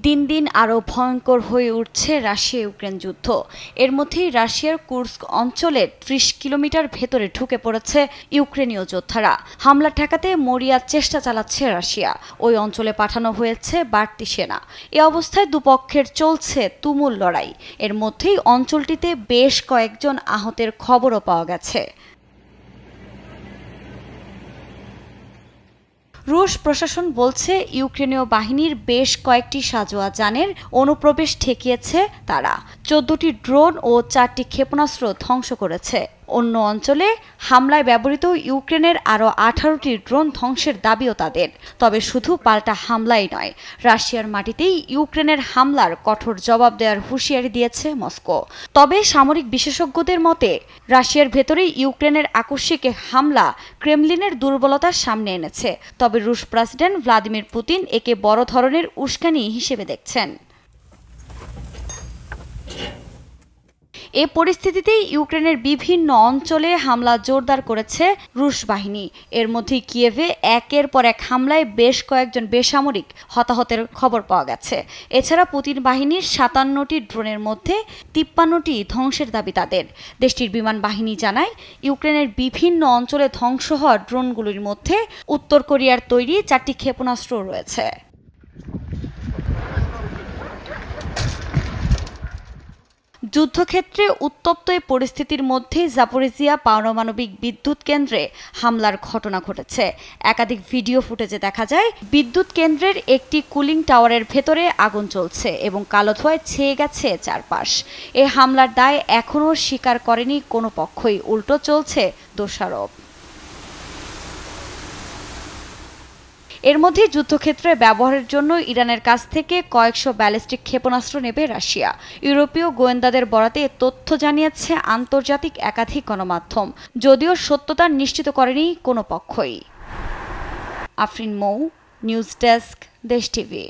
দিন দিন আরও ভয়ঙ্কর হয়ে উঠছে রাশিয়া ইউক্রেন যুদ্ধ। এর মধ্যেই রাশিয়ার কুর্স্ক অঞ্চলের ৩০ কিলোমিটার ভেতরে ঢুকে পড়েছে ইউক্রেনীয় যোদ্ধারা। হামলা ঠেকাতে মরিয়ার চেষ্টা চালাচ্ছে রাশিয়া। ওই অঞ্চলে পাঠানো হয়েছে বাড়তি সেনা। এ অবস্থায় দুপক্ষের চলছে তুমুল লড়াই। এর মধ্যেই অঞ্চলটিতে বেশ কয়েকজন আহতের খবরও পাওয়া গেছে। রুশ প্রশাসন বলছে ইউক্রেনীয় বাহিনীর বেশ কয়েকটি সাঁজোয়া যানের অনুপ্রবেশ ঠেকিয়েছে তারা। ১৪টি ড্রোন ও ৪টি ক্ষেপণাস্ত্র ধ্বংস করেছে। অন্য অঞ্চলে হামলায় ব্যবহৃত ইউক্রেনের আরও ১৮টি ড্রোন ধ্বংসের দাবিও তাদের। তবে শুধু পাল্টা হামলাই নয়, রাশিয়ার মাটিতেই ইউক্রেনের হামলার কঠোর জবাব দেওয়ার হুঁশিয়ারি দিয়েছে মস্কো। তবে সামরিক বিশেষজ্ঞদের মতে রাশিয়ার ভেতরেই ইউক্রেনের আকস্মিক হামলা ক্রেমলিনের দুর্বলতার সামনে এনেছে। তবে রুশ প্রেসিডেন্ট ভ্লাদিমির পুতিন একে বড় ধরনের উস্কানি হিসেবে দেখছেন। এ পরিস্থিতিতেই ইউক্রেনের বিভিন্ন অঞ্চলে হামলা জোরদার করেছে রুশ বাহিনী। এর মধ্যে কিয়েভে একের পর এক হামলায় বেশ কয়েকজন বেসামরিক হতাহতের খবর পাওয়া গেছে। এছাড়া পুতিন বাহিনীর ৫৭টি ড্রোনের মধ্যে ৫৩টি ধ্বংসের দাবি তাদের। দেশটির বিমান বাহিনী জানায়, ইউক্রেনের বিভিন্ন অঞ্চলে ধ্বংস হওয়া ড্রোনগুলির মধ্যে উত্তর কোরিয়ার তৈরি ৪টি ক্ষেপণাস্ত্র রয়েছে। যুদ্ধক্ষেত্রে উত্তপ্ত এই পরিস্থিতির মধ্যেই জাপোরিজিয়া পারমাণবিক বিদ্যুৎ কেন্দ্রে হামলার ঘটনা ঘটেছে। একাধিক ভিডিও ফুটেজে দেখা যায় বিদ্যুৎ কেন্দ্রের একটি কুলিং টাওয়ারের ভেতরে আগুন জ্বলছে এবং কালো ধোঁয়ায় ছেয়ে গেছে চারপাশ। এই হামলার দায় এখনও স্বীকার করেনি কোনো পক্ষই, উল্টো চলছে দোষারোপ। এর মধ্যে যুদ্ধক্ষেত্রে ব্যবহারের জন্য ইরানের কাছ থেকে কয়েকশো ব্যালিস্টিক ক্ষেপণাস্ত্র নেবে রাশিয়া। ইউরোপীয় গোয়েন্দাদের বরাতে তথ্য জানিয়েছে আন্তর্জাতিক একাধিক গণমাধ্যম, যদিও সত্যতা নিশ্চিত করেনি কোনো পক্ষই। আফরিন মৌ, নিউজ ডেস্ক, দেশ টিভি।